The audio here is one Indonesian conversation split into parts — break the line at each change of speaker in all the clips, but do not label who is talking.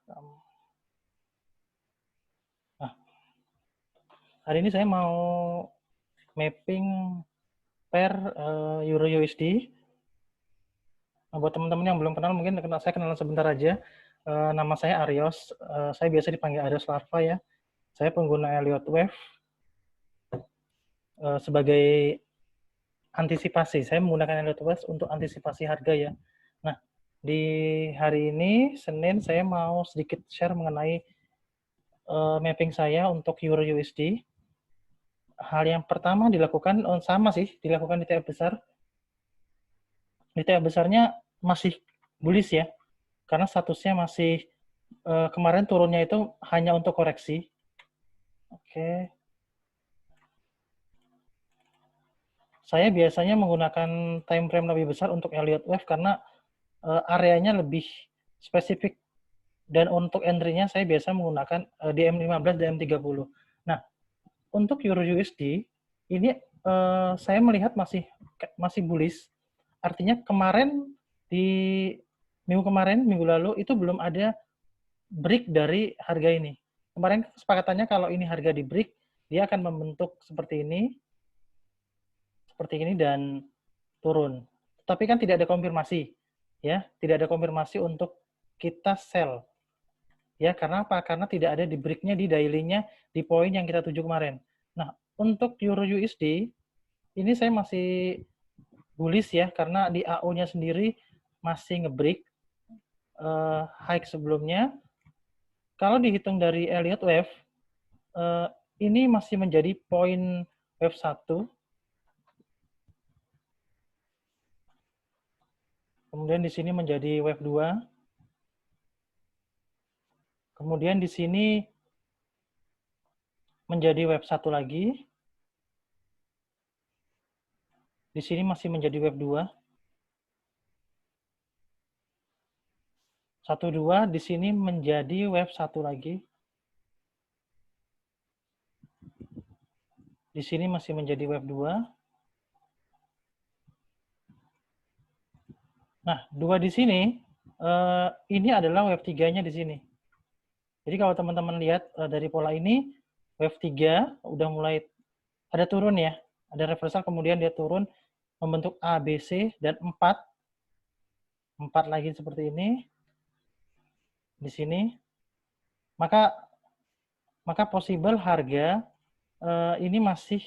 Nah, hari ini saya mau mapping pair Euro USD. Nah, buat teman-teman yang belum kenal, mungkin saya kenalan sebentar aja. Nama saya Aryos. Saya biasa dipanggil Aryos Larva ya. Saya pengguna Elliott Wave sebagai antisipasi. Saya menggunakan Elliott Wave untuk antisipasi harga ya. Nah, di hari ini Senin saya mau sedikit share mengenai mapping saya untuk Euro USD. Hal yang pertama dilakukan sama sih, dilakukan di TF besar. Di TF besarnya masih bullish ya, karena statusnya masih kemarin turunnya itu hanya untuk koreksi. Oke. Saya biasanya menggunakan time frame lebih besar untuk Elliott Wave karena areanya lebih spesifik. Dan untuk entry-nya saya biasa menggunakan DM15, DM30. Nah, untuk Euro USD, ini saya melihat masih bullish. Artinya kemarin di minggu lalu itu belum ada break dari harga ini. Kemarin kesepakatannya kalau ini harga di break, dia akan membentuk seperti ini dan turun. Tapi kan tidak ada konfirmasi, ya, tidak ada konfirmasi untuk kita sell, ya. Karena apa? Karena tidak ada di break-nya di daily-nya di poin yang kita tuju kemarin. Nah, untuk Euro USD ini saya masih bullish ya, karena di AO-nya sendiri masih nge-break high sebelumnya. Kalau dihitung dari Elliott Wave, ini masih menjadi poin wave 1. Kemudian di sini menjadi wave 2. Kemudian di sini menjadi wave 1 lagi. Di sini masih menjadi wave 2. 1, 2, di sini menjadi wave 1 lagi. Di sini masih menjadi wave 2. Nah, 2 di sini, ini adalah wave 3-nya di sini. Jadi kalau teman-teman lihat dari pola ini, wave 3 udah mulai ada turun ya, ada reversal, kemudian dia turun membentuk A, B, C, dan 4 lagi seperti ini di sini. Maka possible harga ini masih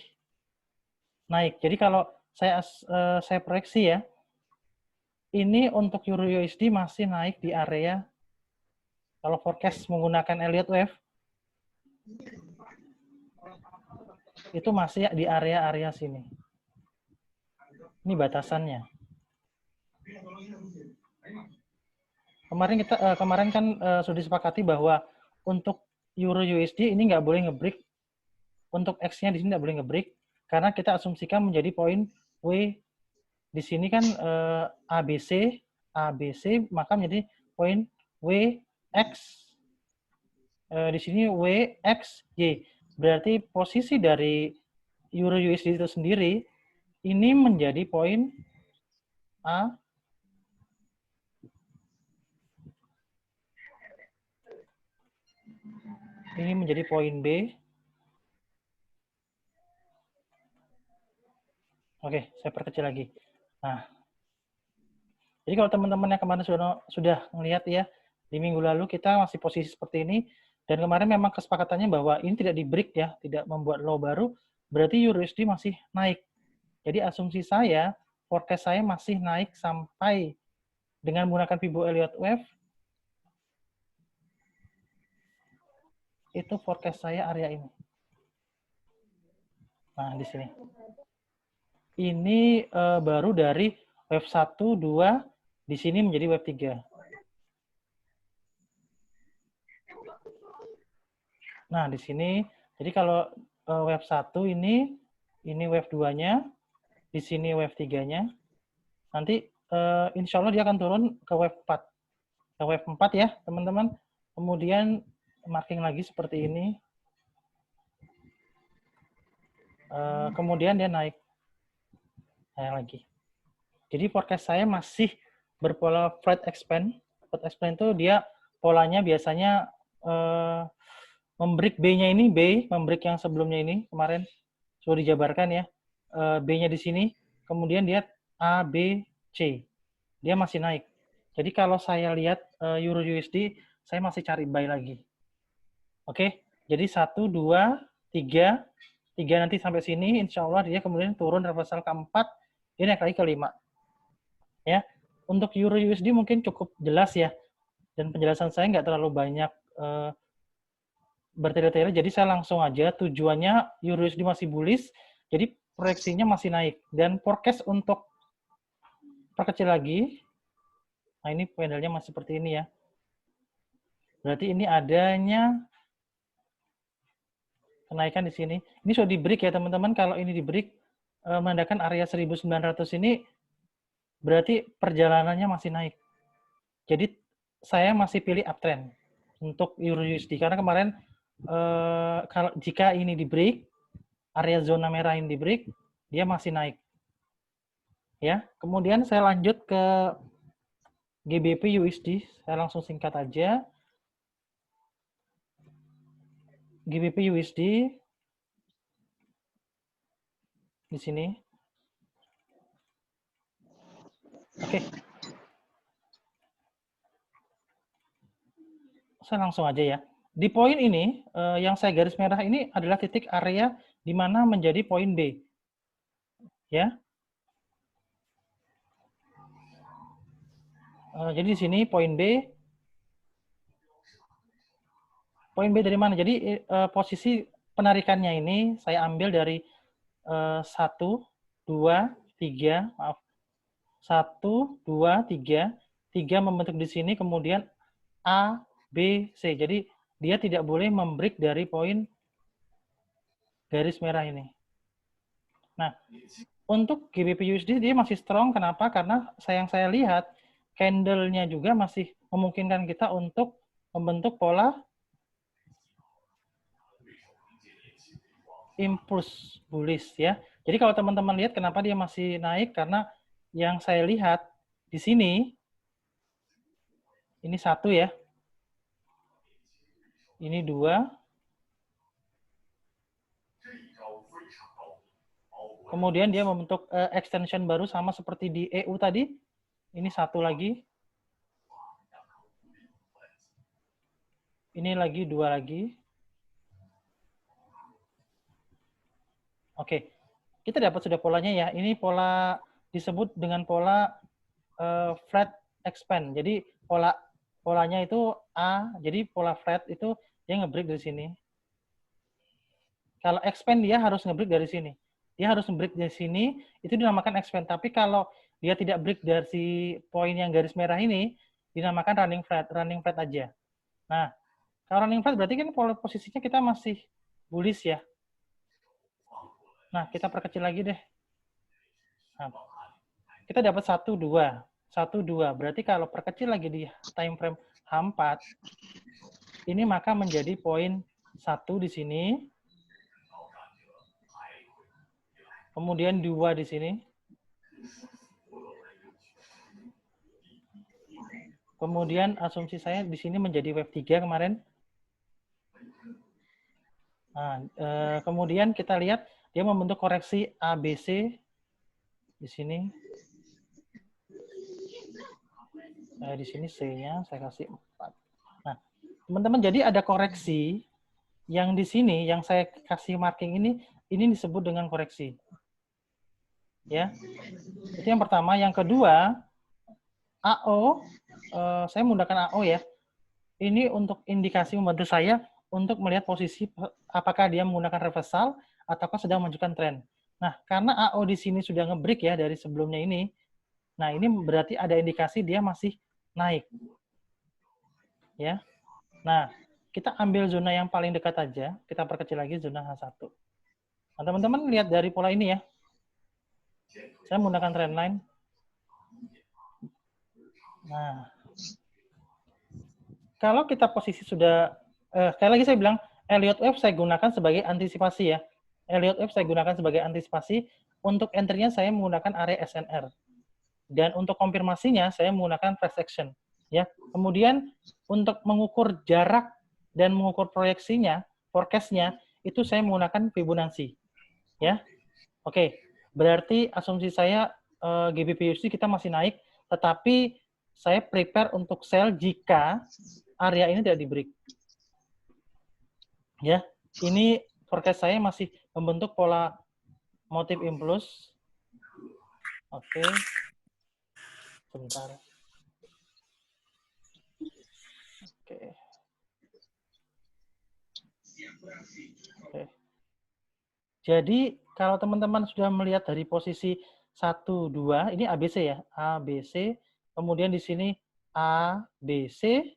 naik. Jadi kalau saya proyeksi ya, ini untuk Euro USD masih naik di area, kalau forecast menggunakan Elliott Wave, itu masih di area-area sini. Ini batasannya. Kemarin kan sudah disepakati bahwa untuk Euro USD ini nggak boleh nge-break. Untuk X-nya di sini nggak boleh nge-break karena kita asumsikan menjadi poin W. Di sini kan ABC, maka menjadi poin WX. Di sini WXY. Berarti posisi dari Euro USD itu sendiri ini menjadi poin A, ini menjadi poin B. Oke, saya perkecil lagi. Nah, jadi kalau teman-teman yang kemarin sudah melihat ya, di minggu lalu kita masih posisi seperti ini, dan kemarin memang kesepakatannya bahwa ini tidak di break ya, tidak membuat low baru, berarti Euro USD masih naik. Jadi asumsi saya, forecast saya masih naik sampai dengan menggunakan Fibo Elliott Wave, itu forecast saya area ini. Nah, di sini. Ini baru dari wave 1, 2, di sini menjadi wave 3. Nah, di sini, jadi kalau wave 1 ini wave 2-nya, di sini wave 3-nya. Nanti insya Allah dia akan turun ke wave 4. Ke wave 4 ya, teman-teman. Kemudian marking lagi seperti ini. Kemudian dia naik lagi. Jadi forecast saya masih berpola flat expand. Flat expand itu dia polanya biasanya membreak B-nya ini, membreak yang sebelumnya ini, kemarin sudah dijabarkan ya. B-nya di sini, kemudian dia A, B, C. Dia masih naik. Jadi kalau saya lihat Euro USD, saya masih cari buy lagi. Oke, jadi 1, 2, 3, 3 nanti sampai sini, insya Allah dia kemudian turun reversal ke-4, dia naik lagi ke-5. Ya, untuk Euro USD mungkin cukup jelas ya, dan penjelasan saya nggak terlalu banyak bertele-tele, jadi saya langsung aja. Tujuannya Euro USD masih bullish, jadi proyeksinya masih naik. Dan forecast untuk perkecil lagi, nah ini candlenya masih seperti ini ya. Berarti ini adanya kenaikan di sini. Ini sudah di break ya teman-teman. Kalau ini di break, menandakan area 1900 ini berarti perjalanannya masih naik. Jadi saya masih pilih uptrend untuk Euro USD karena kemarin kalau jika ini di break, area zona merah ini di break, dia masih naik. Ya, kemudian saya lanjut ke GBP USD, saya langsung singkat aja. GBP USD di sini. Oke. Saya langsung aja ya. Di poin ini, yang saya garis merah ini adalah titik area di mana menjadi poin B. Ya. Jadi di sini poin B. Poin B dari mana? Jadi posisi penarikannya ini saya ambil dari 1, 2, 3, maaf. 1, 2, 3. 3 membentuk di sini, kemudian A, B, C. Jadi dia tidak boleh membreak dari poin garis merah ini. Nah, untuk GBP USD dia masih strong. Kenapa? Karena yang saya lihat, candle-nya juga masih memungkinkan kita untuk membentuk pola impulse bullish ya. Jadi kalau teman-teman lihat kenapa dia masih naik, karena yang saya lihat di sini, ini 1 ya, ini 2, kemudian dia membentuk extension baru sama seperti di EU tadi, ini 1 lagi, ini lagi 2 lagi. Oke, kita dapat sudah polanya ya. Ini pola disebut dengan pola flat expand. Jadi polanya itu A, jadi pola flat itu dia nge-break dari sini. Kalau expand dia harus nge-break dari sini. Dia harus nge-break dari sini, itu dinamakan expand. Tapi kalau dia tidak break dari poin yang garis merah ini, dinamakan running flat aja. Nah, kalau running flat berarti kan posisinya kita masih bullish ya. Nah, kita perkecil lagi deh. Nah, kita dapat 1, 2. 1, 2. Berarti kalau perkecil lagi di time frame H4, ini maka menjadi poin 1 di sini. Kemudian 2 di sini. Kemudian asumsi saya di sini menjadi wave 3 kemarin. Nah, kemudian kita lihat dia membentuk koreksi ABC di sini. Di sini C-nya saya kasih 4. Nah, teman-teman, jadi ada koreksi yang di sini yang saya kasih marking ini disebut dengan koreksi. Ya. Itu yang pertama. Yang kedua, AO, saya menggunakan AO ya. Ini untuk indikasi membantu saya untuk melihat posisi apakah dia menggunakan reversal ataukah sedang menunjukkan tren. Nah, karena AO di sini sudah nge-break ya dari sebelumnya ini. Nah, ini berarti ada indikasi dia masih naik. Ya. Nah, kita ambil zona yang paling dekat aja, kita perkecil lagi zona H1. Nah, teman-teman lihat dari pola ini ya. Saya menggunakan trendline. Nah, kalau kita posisi sudah, sekali lagi saya bilang, Elliott Wave saya gunakan sebagai antisipasi ya. Elliott Wave saya gunakan sebagai antisipasi. Untuk entry-nya saya menggunakan area SNR. Dan untuk konfirmasinya saya menggunakan price action. Ya. Kemudian untuk mengukur jarak dan mengukur proyeksinya, forecast-nya, itu saya menggunakan Fibonacci. Ya. Oke. Berarti asumsi saya GBP/USD kita masih naik, tetapi saya prepare untuk sell jika area ini tidak di-break. Ya. Ini forecast saya masih membentuk pola motif impuls. Oke. Sebentar. Oke. Oke. Jadi kalau teman-teman sudah melihat dari posisi 1, 2, ini ABC ya, ABC, kemudian di sini ABC,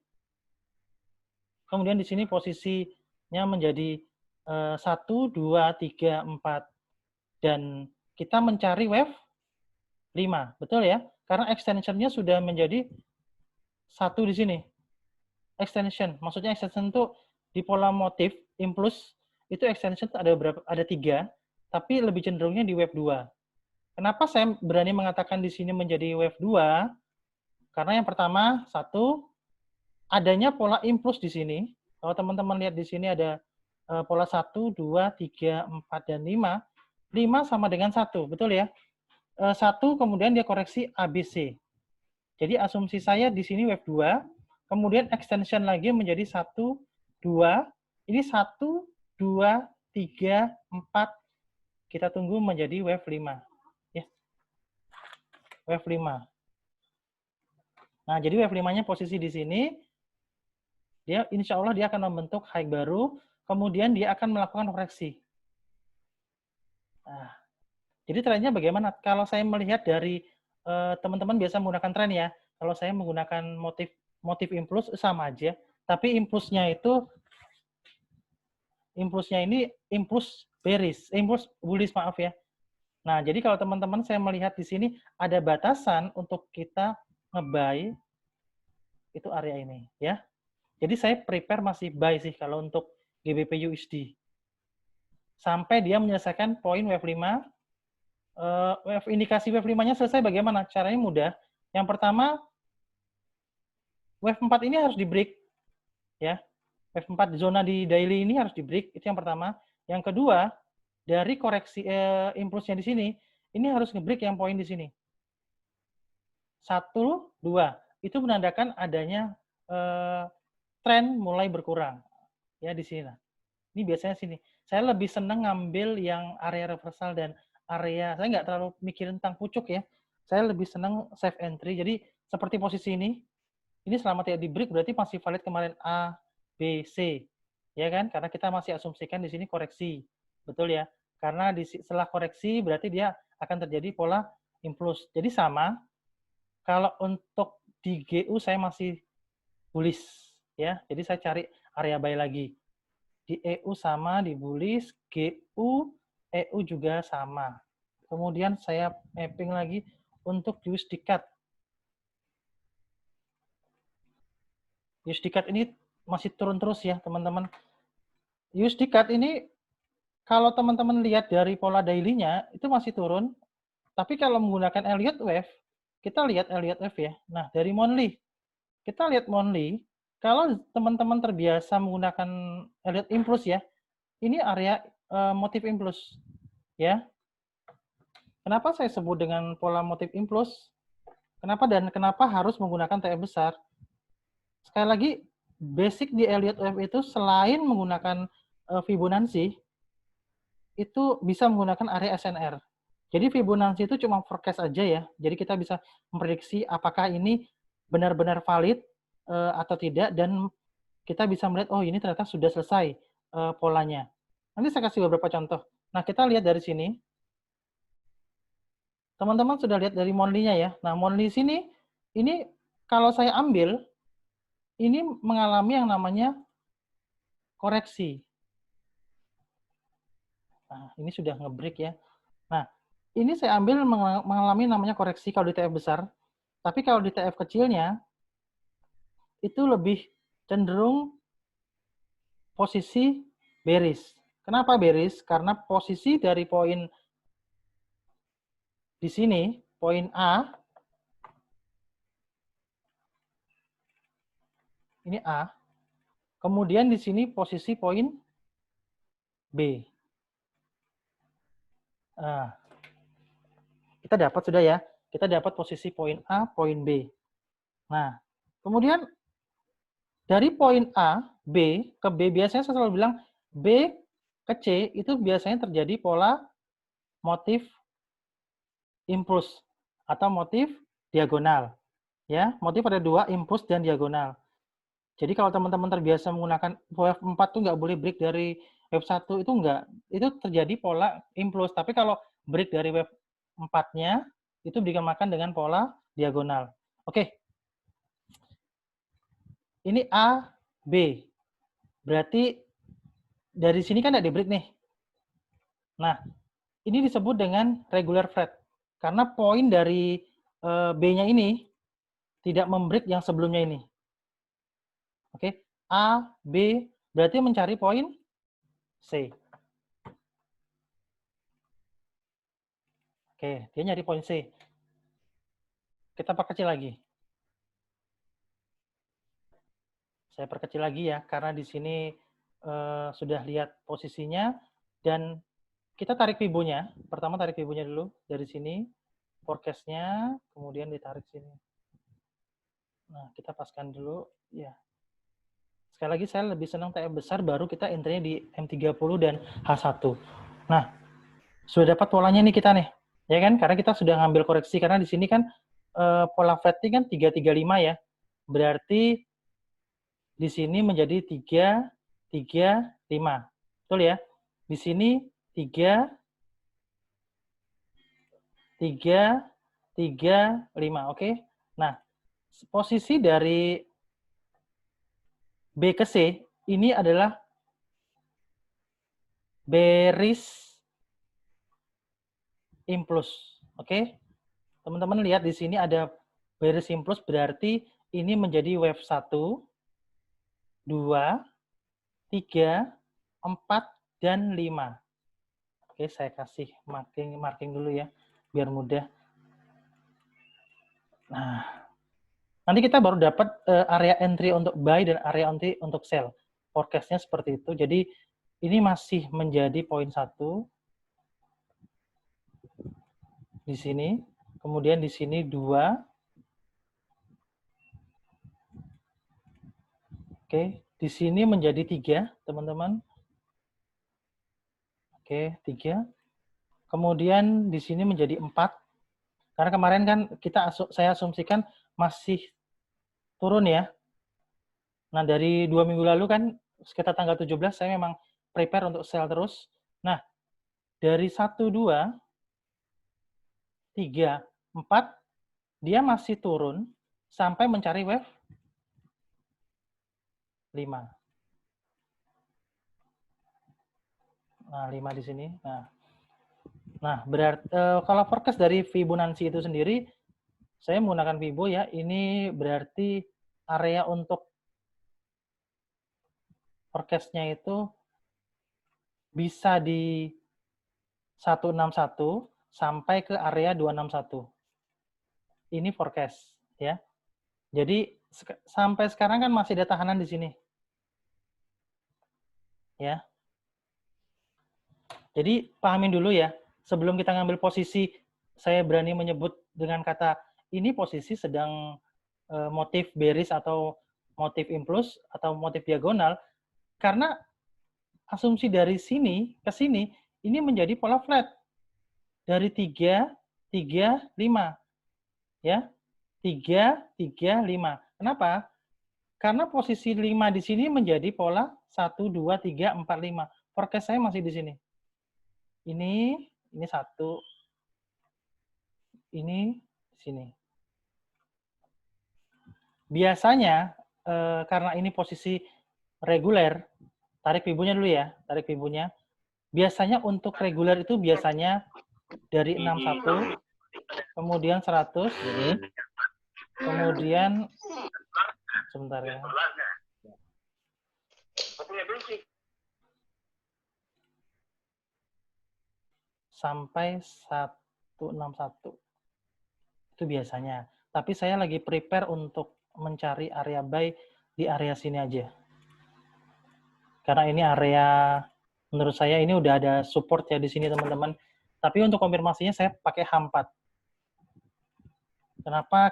kemudian di sini posisinya menjadi 1, 2, 3, 4, dan kita mencari wave 5, betul ya? Karena extension-nya sudah menjadi 1 di sini. Extension, maksudnya extension itu di pola motif, impuls, itu extension ada berapa? Ada 3, tapi lebih cenderungnya di wave 2. Kenapa saya berani mengatakan di sini menjadi wave 2? Karena yang pertama, satu, adanya pola impuls di sini. Kalau teman-teman lihat di sini ada pola 1, 2, 3, 4, dan 5. 5 sama dengan 1, betul ya? 1 kemudian dia koreksi ABC. Jadi asumsi saya di sini wave 2, kemudian extension lagi menjadi 1, 2, ini 1, 2, 3, 4, kita tunggu menjadi wave 5. Ya. Wave 5. Nah, jadi wave 5-nya posisi di sini, dia insya Allah dia akan membentuk high baru, kemudian dia akan melakukan koreksi. Nah, jadi trennya bagaimana? Kalau saya melihat dari teman-teman biasa menggunakan tren ya, kalau saya menggunakan motif impuls sama aja, tapi impulsnya ini impuls bearish, impuls bullish, maaf ya. Nah, jadi kalau teman-teman saya melihat di sini ada batasan untuk kita nge-buy itu area ini ya. Jadi saya prepare masih buy sih kalau untuk GBP USD. Sampai dia menyelesaikan poin wave 5. Indikasi wave 5-nya selesai bagaimana? Caranya mudah. Yang pertama, wave 4 ini harus di-break. Ya. Wave 4 zona di daily ini harus di-break. Itu yang pertama. Yang kedua, dari koreksi impulsnya di sini, ini harus nge-break yang poin di sini. 1, 2. Itu menandakan adanya tren mulai berkurang. Ya, di sini. Ini biasanya sini. Saya lebih senang ngambil yang area reversal dan area, saya nggak terlalu mikirin tentang pucuk ya. Saya lebih senang save entry. Jadi seperti posisi ini selama tidak di break berarti masih valid kemarin A, B, C. Ya kan? Karena kita masih asumsikan di sini koreksi. Betul ya? Karena setelah koreksi berarti dia akan terjadi pola impuls. Jadi sama, kalau untuk di GU saya masih bullish ya. Jadi saya cari area buy lagi. Di EU sama, di bullish, GU, EU juga sama. Kemudian saya mapping lagi untuk USD CAD. USD CAD ini masih turun terus ya, teman-teman. USD CAD ini kalau teman-teman lihat dari pola daily-nya itu masih turun. Tapi kalau menggunakan Elliott Wave, kita lihat Elliott Wave ya. Nah, dari monthly. Kita lihat monthly, kalau teman-teman terbiasa menggunakan Elliott Impulse ya, ini area motif impuls ya. Kenapa saya sebut dengan pola motif impuls? Kenapa dan kenapa harus menggunakan TF besar? Sekali lagi, basic di Elliott Wave itu selain menggunakan Fibonacci, itu bisa menggunakan area SNR. Jadi Fibonacci itu cuma forecast aja ya. Jadi kita bisa memprediksi apakah ini benar-benar valid atau tidak, dan kita bisa melihat, oh ini ternyata sudah selesai polanya. Nanti saya kasih beberapa contoh. Nah, kita lihat dari sini. Teman-teman sudah lihat dari monthly-nya ya. Nah, monthly sini, ini kalau saya ambil, ini mengalami yang namanya koreksi. Nah, ini sudah nge-break ya. Nah, ini saya ambil mengalami namanya koreksi kalau di TF besar. Tapi kalau di TF kecilnya, itu lebih cenderung posisi bearish. Kenapa bearish? Karena posisi dari poin di sini, poin A, Ini A. Kemudian di sini posisi poin B. Nah, kita dapat sudah ya. Kita dapat posisi poin A, poin B. Nah, kemudian dari poin A, B ke B, biasanya saya selalu bilang B ke C itu biasanya terjadi pola motif impuls atau motif diagonal. Ya, motif ada dua, impuls dan diagonal. Jadi kalau teman-teman terbiasa menggunakan wave 4 tuh nggak boleh break dari wave 1, itu enggak. Itu terjadi pola impuls. Tapi kalau break dari wave 4-nya, itu dikemakan dengan pola diagonal. Oke. Ini A, B. Berarti dari sini kan ada di break nih. Nah, ini disebut dengan regular flat. Karena poin dari B-nya ini tidak membreak yang sebelumnya ini. Oke, A, B, berarti mencari poin C. Oke, dia nyari poin C. Kita perkecil lagi. Saya perkecil lagi ya, karena di sini sudah lihat posisinya, dan kita tarik fibonya. Pertama tarik fibonya dulu, dari sini, forecast-nya, kemudian ditarik sini. Nah, kita paskan dulu, ya. Sekali lagi saya lebih senang TF besar, baru kita entry-nya di M30 dan H1. Nah, sudah dapat polanya nih kita nih, ya kan? Karena kita sudah ngambil koreksi, karena di sini kan pola flatting kan 335 ya. Berarti di sini menjadi 335. Betul ya? Di sini 3 5. Oke. Nah, posisi dari B ke C ini adalah bearish impulse. Oke. Teman-teman lihat di sini ada bearish impulse, berarti ini menjadi wave 1, 2, 3, 4, dan 5. Oke, saya kasih marking dulu ya, biar mudah. Nah, nanti kita baru dapat area entry untuk buy dan area entry untuk sell. Forecast-nya seperti itu. Jadi, ini masih menjadi poin 1. Di sini. Kemudian di sini 2. Oke, di sini menjadi 3, teman-teman. Oke, 3. Kemudian di sini menjadi 4. Karena kemarin kan saya asumsikan masih turun ya. Nah, dari 2 minggu lalu kan sekitar tanggal 17 saya memang prepare untuk sell terus. Nah, dari 1, 2, 3, 4, dia masih turun sampai mencari wave 5. Nah, 5 di sini. Nah, berarti kalau forecast dari Fibonacci itu sendiri, saya menggunakan Fibo ya, ini berarti area untuk forecast-nya itu bisa di 161 sampai ke area 261. Ini forecast ya. Jadi sampai sekarang kan masih ada tahanan di sini. Ya. Jadi pahamin dulu ya, sebelum kita ngambil posisi, saya berani menyebut dengan kata ini posisi sedang motif bearish atau motif impulse atau motif diagonal, karena asumsi dari sini ke sini ini menjadi pola flat dari 3, 3, 5 ya, 3, 3, 5. Kenapa? Karena posisi 5 di sini menjadi pola 1, 2, 3, 4, 5. Forecast saya masih di sini. Ini 1, ini sini. Biasanya karena ini posisi reguler, tarik fibonya dulu ya, tarik fibonya. Biasanya untuk reguler itu biasanya dari 61, kemudian 100, kemudian sebentar ya. Sampai 161. Itu biasanya. Tapi saya lagi prepare untuk mencari area buy di area sini aja. Karena ini area, menurut saya ini udah ada support ya di sini teman-teman. Tapi untuk konfirmasinya saya pakai H4. Kenapa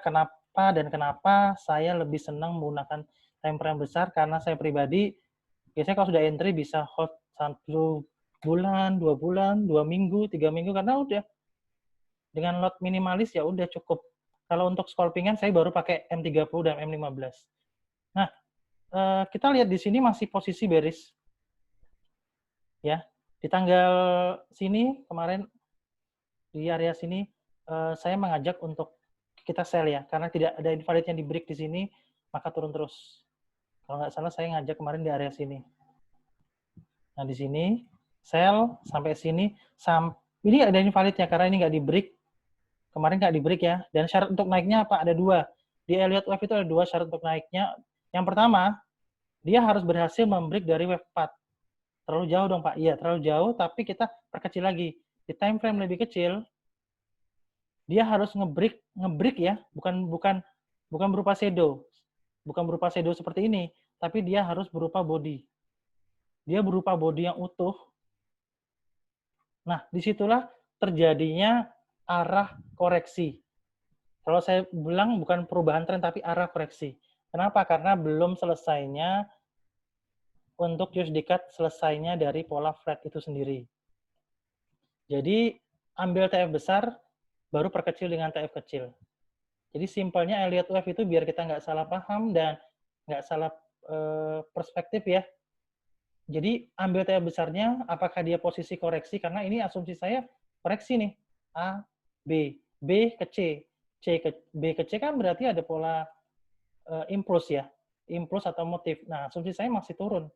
saya lebih senang menggunakan time frame besar? Karena saya pribadi, biasanya kalau sudah entry bisa hold 1 bulan, 2 bulan, 2 minggu, 3 minggu, karena udah dengan lot minimalis ya udah cukup. Kalau untuk scalpingan saya baru pakai M30 dan M15. Nah, kita lihat di sini masih posisi bearish. Ya, di tanggal sini kemarin di area sini saya mengajak untuk kita sell ya, karena tidak ada invalidnya di break di sini, maka turun terus. Kalau nggak salah saya ngajak kemarin di area sini. Nah di sini sell sampai sini, ini ada invalidnya karena ini nggak di break. Kemarin nggak di break ya. Dan syarat untuk naiknya apa? Ada 2. Di Elliott Wave itu ada 2 syarat untuk naiknya. Yang pertama, dia harus berhasil membreak dari wave 4. Terlalu jauh dong Pak. Iya, terlalu jauh, tapi kita perkecil lagi. Di time frame lebih kecil, dia harus ngebreak ya, bukan berupa shadow. Bukan berupa shadow seperti ini, tapi dia harus berupa body. Dia berupa body yang utuh. Nah, disitulah terjadinya arah koreksi. Kalau saya bilang bukan perubahan tren, tapi arah koreksi. Kenapa? Karena belum selesainya untuk US Decade selesainya dari pola flat itu sendiri. Jadi, ambil TF besar, baru perkecil dengan TF kecil. Jadi, simpelnya Elliott Wave itu biar kita nggak salah paham dan nggak salah perspektif ya. Jadi, ambil TF besarnya, apakah dia posisi koreksi? Karena ini asumsi saya koreksi nih. A, B, B ke C. B ke C kan berarti ada pola impuls ya. Impuls atau motif. Nah, asumsi saya masih turun.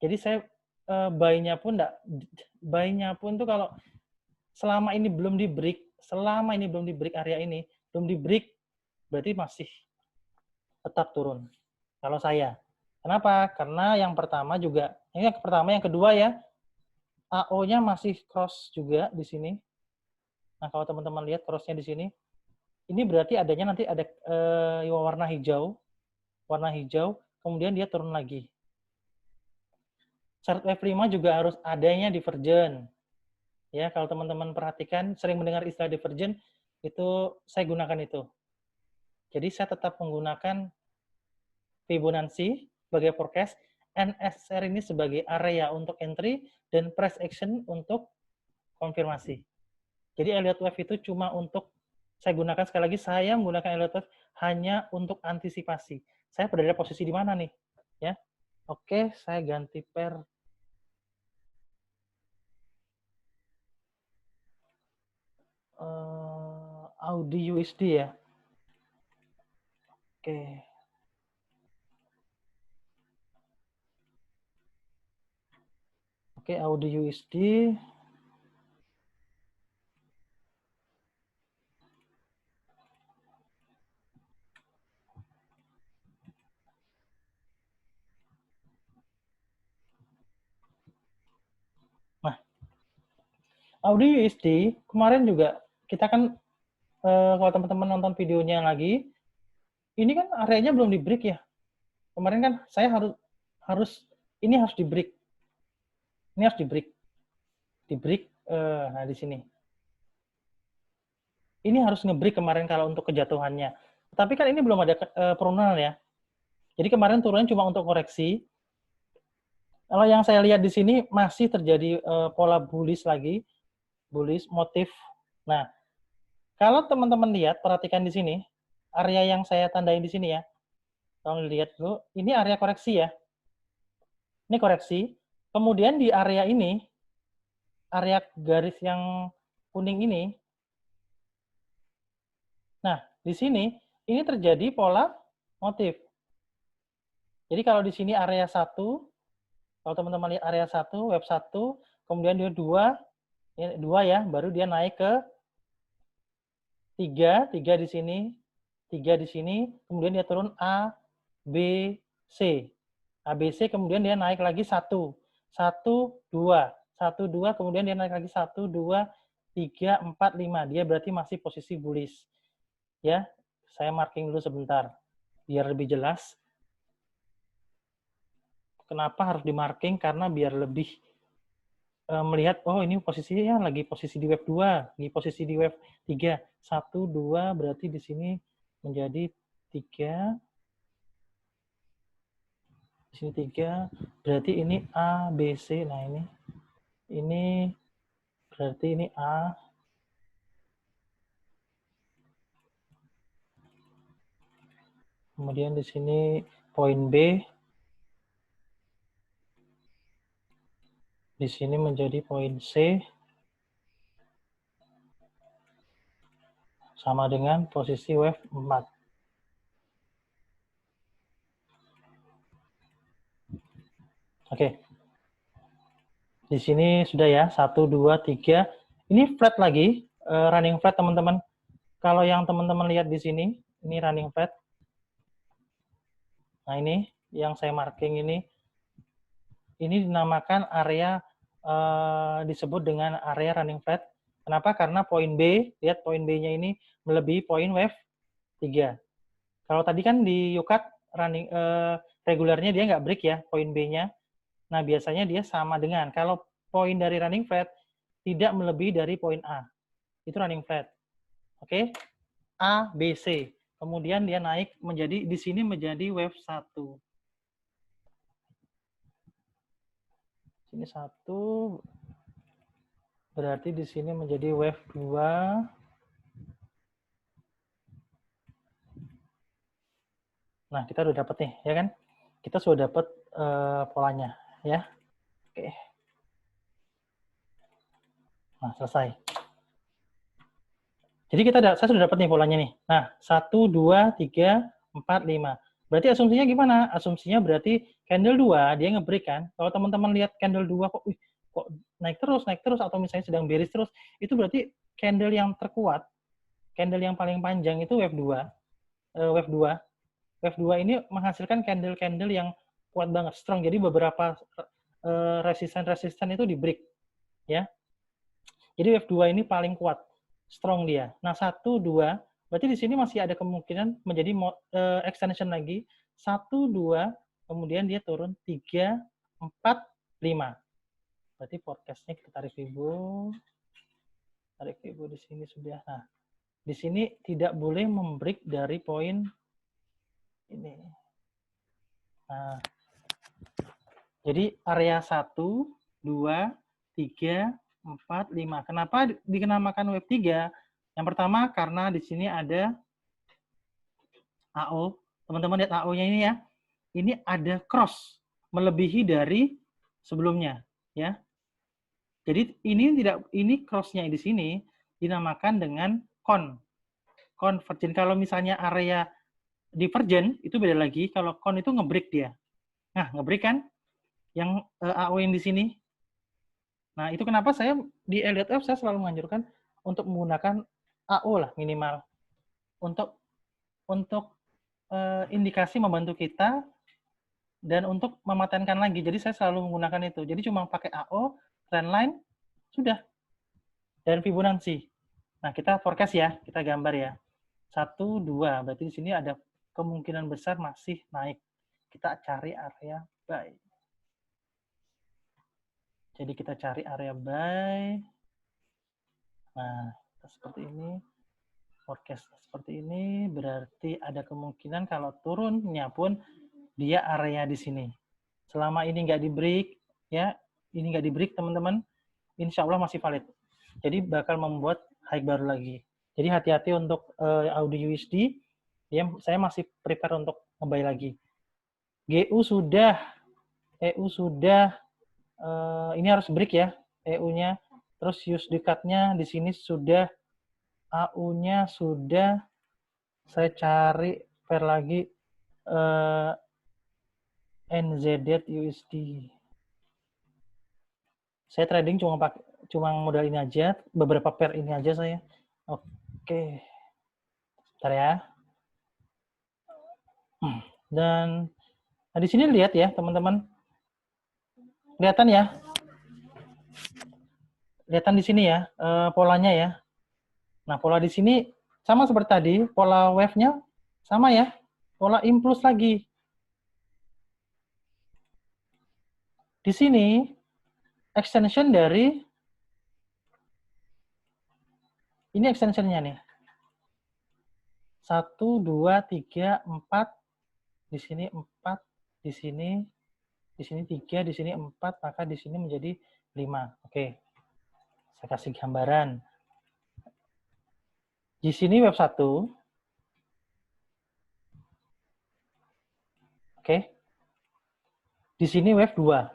Jadi saya buy-nya pun tuh kalau selama ini belum di break area ini, belum di break, berarti masih tetap turun. Kalau saya. Kenapa? Karena yang pertama juga, ini yang pertama, yang kedua ya, AO-nya masih cross juga di sini. Nah, kalau teman-teman lihat cross-nya di sini, ini berarti adanya nanti ada warna hijau, kemudian dia turun lagi. Chart F5 juga harus adanya divergen. Ya, kalau teman-teman perhatikan, sering mendengar istilah divergen, itu saya gunakan itu. Jadi saya tetap menggunakan Fibonacci sebagai forecast, NSR ini sebagai area untuk entry, dan price action untuk konfirmasi. Jadi Elliott Wave itu cuma untuk, saya gunakan sekali lagi, saya menggunakan Elliott Wave hanya untuk antisipasi. Saya berada posisi di mana nih? Ya, oke, saya ganti pair. Audi USD ya. Oke. Oke, Audi USD. Nah, Audi USD kemarin juga kita kan kalau teman-teman nonton videonya lagi, ini kan areanya belum di break ya. Kemarin kan saya harus ini harus di break. Ini harus di break. Di break nah di sini. Ini harus nge-break kemarin kalau untuk kejatuhannya. Tapi kan ini belum ada penurunan ya. Jadi kemarin turunnya cuma untuk koreksi. Kalau yang saya lihat di sini masih terjadi pola bullish lagi, bullish motif. Nah, kalau teman-teman lihat, perhatikan di sini, area yang saya tandain di sini ya. Tolong lihat dulu, ini area koreksi ya. Ini koreksi. Kemudian di area ini, area garis yang kuning ini, nah, di sini, ini terjadi pola motif. Jadi kalau di sini area 1, kalau teman-teman lihat area 1, web 1, kemudian dia 2 ya, baru dia naik ke 3 di sini, 3 di sini, kemudian dia turun A, B, C. ABC, kemudian dia naik lagi 1, 2, 1, 2, kemudian dia naik lagi 1, 2, 3, 4, 5. Dia berarti masih posisi bullish. Ya, saya marking dulu sebentar, biar lebih jelas. Kenapa harus di marking? Karena biar lebih melihat, oh ini posisinya lagi posisi di wave 2, lagi posisi di wave 3. 1, 2, berarti di sini menjadi 3. Di sini 3, berarti ini A, B, C. Nah ini berarti ini A. Kemudian di sini poin B. Di sini menjadi poin C. Sama dengan posisi wave 4. Oke. Di sini sudah ya, 1, 2, 3. Ini flat lagi, running flat teman-teman. Kalau yang teman-teman lihat di sini, ini running flat. Nah ini, yang saya marking ini dinamakan area, disebut dengan area running flat. Kenapa? Karena poin B, lihat poin B-nya ini melebihi poin wave 3. Kalau tadi kan di UCAT running regulernya dia nggak break ya, poin B-nya. Nah, biasanya dia sama dengan, kalau poin dari running flat tidak melebihi dari poin A. Itu running flat. Oke? A, B, C. Kemudian dia naik menjadi, di sini menjadi wave 1. Sini 1, berarti di sini menjadi wave 2. Nah, kita udah dapat nih, ya kan? Kita sudah dapat polanya, ya. Oke. Nah, selesai. Jadi saya sudah dapat nih polanya nih. Nah, 1, 2, 3, 4, 5. Berarti asumsinya gimana? Asumsinya berarti candle 2 dia nge-break kan. Kalau teman-teman lihat candle 2 kok naik terus atau misalnya sedang bearish terus, itu berarti candle yang terkuat, candle yang paling panjang itu wave 2. Wave 2. Wave 2 ini menghasilkan candle-candle yang kuat banget, strong. Jadi beberapa resisten-resisten itu di break, ya. Jadi wave 2 ini paling kuat, strong dia. Nah, 1, 2, berarti di sini masih ada kemungkinan menjadi extension lagi. 1, 2, kemudian dia turun 3, 4, 5. Berarti forecast-nya kita tarik Fibo. Tarik Fibo di sini sudah. Nah, di sini tidak boleh membreak dari poin ini. Nah, jadi area 1, 2, 3, 4, 5. Kenapa dikenamakan wave 3? Yang pertama karena di sini ada AO. Teman-teman lihat AO-nya ini ya. Ini ada cross melebihi dari sebelumnya, ya. Jadi ini cross-nya di sini dinamakan dengan convergent. Kalau misalnya area divergent itu beda lagi. Kalau con itu ngebreak dia. Nah, ngebreak kan yang AO yang di sini. Nah, itu kenapa saya di Elliott Wave saya selalu menganjurkan untuk menggunakan AO lah minimal untuk indikasi membantu kita dan untuk mematenkan lagi. Jadi saya selalu menggunakan itu. Jadi cuma pakai AO, trendline, sudah. Dan Fibonacci. Nah, kita forecast ya, kita gambar ya. 1, 2, berarti di sini ada kemungkinan besar masih naik. Kita cari area buy. Jadi kita cari area buy. Nah, seperti ini. Forecast seperti ini, berarti ada kemungkinan kalau turunnya pun dia area di sini. Selama ini nggak di break, ya, ini nggak di break teman-teman, insya Allah masih valid. Jadi bakal membuat high baru lagi. Jadi hati-hati untuk Audi USD, ya, saya masih prepare untuk nge-buy lagi. GU sudah, EU sudah, ini harus break ya, EU-nya. Terus USD cut-nya di sini sudah, AU-nya sudah. Saya cari pair lagi NZD USD. Saya trading cuma modal ini aja, beberapa pair ini aja saya. Oke. Bentar ya. Dan nah di sini lihat ya, teman-teman. Kelihatan ya? Kelihatan di sini ya, polanya ya. Nah, pola di sini sama seperti tadi, pola wave-nya sama ya. Pola impulse lagi. Di sini extension dari ini extensionnya nih. 1, 2, 3, 4, di sini 4, di sini 3, di sini 4, maka di sini menjadi 5. Oke. Saya kasih gambaran. Di sini web 1. Oke. Di sini web 2.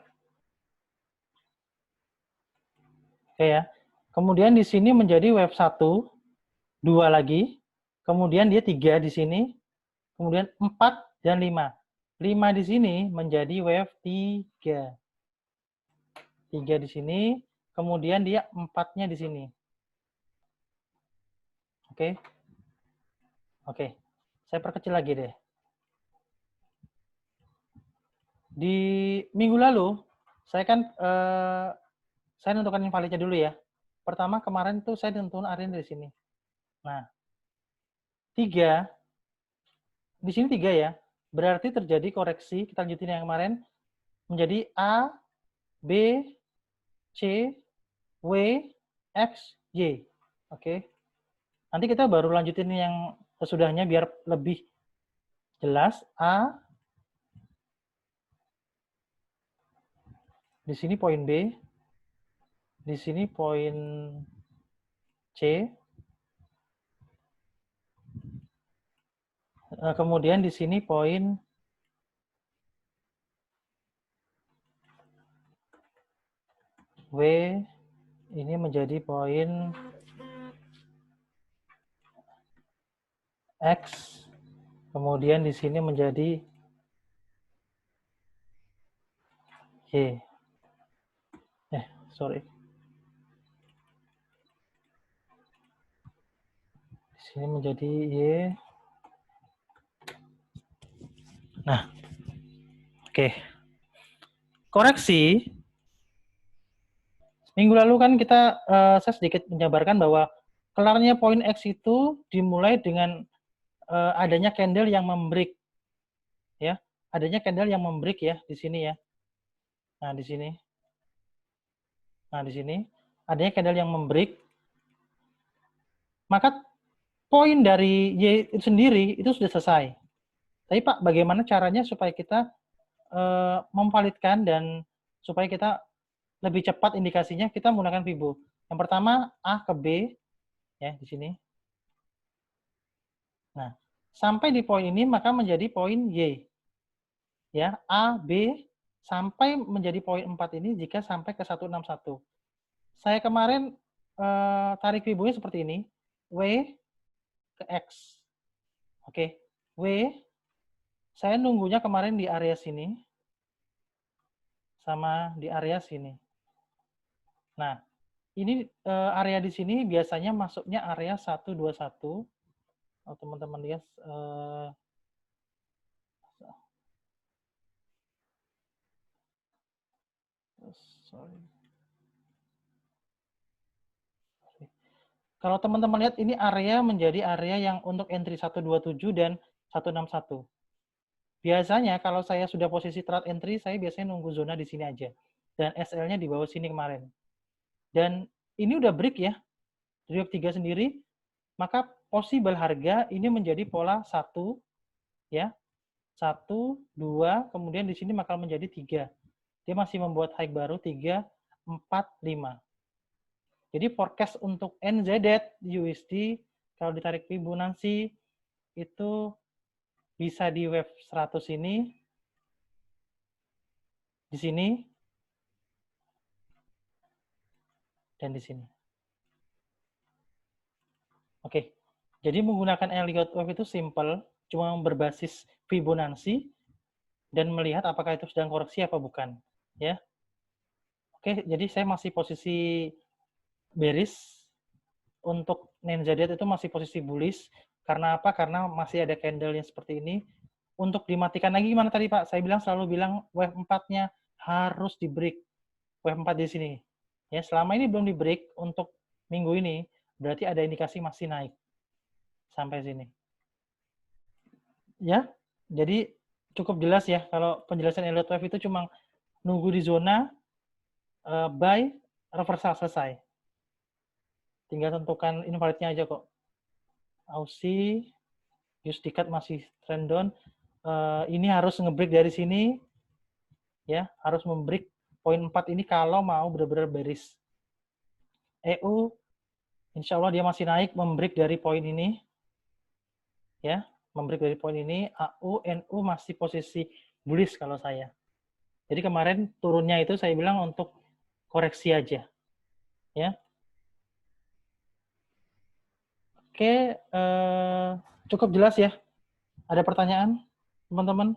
Oke ya. Kemudian di sini menjadi web 1, 2 lagi. Kemudian dia 3 di sini. Kemudian 4 dan 5. 5 di sini menjadi web 3. 3 di sini. Kemudian dia 4-nya di sini. Oke. Oke. Saya perkecil lagi deh. Di minggu lalu, saya kan saya tentukan invalidnya dulu ya. Pertama kemarin tuh saya tentukan area dari sini. Nah, 3, di sini 3 ya. Berarti terjadi koreksi, kita lanjutin yang kemarin, menjadi A, B, C, W, X, Y. Oke. Nanti kita baru lanjutin yang sesudahnya biar lebih jelas. A, di sini poin B, di sini poin C, kemudian di sini poin W, ini menjadi poin X, kemudian di sini menjadi Y. Sorry. Di sini menjadi Y. Nah, oke. Koreksi. Minggu lalu kan kita, saya sedikit menjabarkan bahwa kelarnya poin X itu dimulai dengan adanya candle yang membreak. Ya, adanya candle yang membreak ya di sini ya. Nah, di sini. Nah, di sini adanya candle yang membreak. Maka poin dari Y itu sendiri itu sudah selesai. Tapi Pak, bagaimana caranya supaya kita memvalidkan dan supaya kita lebih cepat indikasinya, kita menggunakan Fibo. Yang pertama A ke B ya di sini. Nah, sampai di poin ini maka menjadi poin Y. Ya, A, B sampai menjadi poin 4 ini jika sampai ke 161. Saya kemarin tarik Fibo-nya seperti ini. W ke X. Oke. W saya nunggunya kemarin di area sini sama di area sini. Nah, ini area di sini biasanya masuknya area 121. Oh, teman-teman lihat sorry. Kalau teman-teman lihat ini area menjadi area yang untuk entry 127 dan 161. Biasanya kalau saya sudah posisi trade entry, saya biasanya nunggu zona di sini aja. Dan SL-nya di bawah sini kemarin. Dan ini udah break ya. Dari 3 sendiri, maka possible harga ini menjadi pola 1 ya. 1, 2, kemudian di sini bakal menjadi 3. Dia masih membuat high baru 3, 4, 5. Jadi forecast untuk NZD USD kalau ditarik Fibonacci itu bisa di wave 100 ini, di sini, dan di sini. Oke, jadi menggunakan Elliott Wave itu simple, cuma berbasis Fibonacci dan melihat apakah itu sedang koreksi apa bukan, ya. Oke, jadi saya masih posisi bearish. Untuk NZD itu masih posisi bullish. Karena apa? Karena masih ada candle yang seperti ini. Untuk dimatikan lagi gimana tadi Pak? Saya selalu bilang wave 4-nya harus di break. Wave 4 di sini. Ya, selama ini belum di break untuk minggu ini, berarti ada indikasi masih naik. Sampai sini. Ya, jadi cukup jelas ya kalau penjelasan Elliott Wave itu cuma nunggu di zona by reversal selesai. Tinggal tentukan invalidnya aja kok. Aussie, use decat masih trend down. Ini harus nge-break dari sini, ya, harus membreak poin 4 ini kalau mau benar-benar bearish. EU, insya Allah dia masih naik, membreak dari poin ini, ya, membreak dari poin ini. AU, NU masih posisi bullish kalau saya. Jadi kemarin turunnya itu saya bilang untuk koreksi aja, ya. Oke, cukup jelas ya. Ada pertanyaan, teman-teman?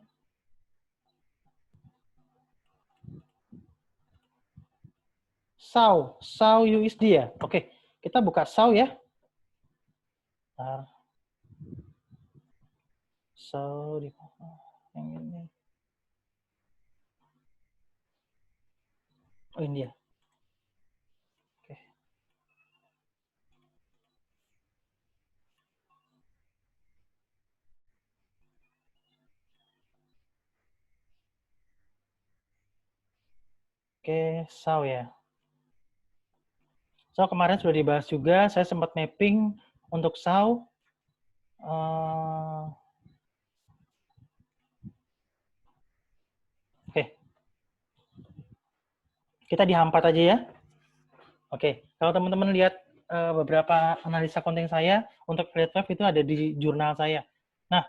SAU USD ya. Oke, kita buka SAU ya. Bentar. SAU di mana? Yang ini. Oh, ini ya. Oke. Oke, SAU ya. So, kemarin sudah dibahas juga, saya sempat mapping untuk SAU. Oke. Kita dihampat aja ya. Oke, kalau teman-teman lihat beberapa analisa konten saya untuk Elliott Wave itu ada di jurnal saya. Nah,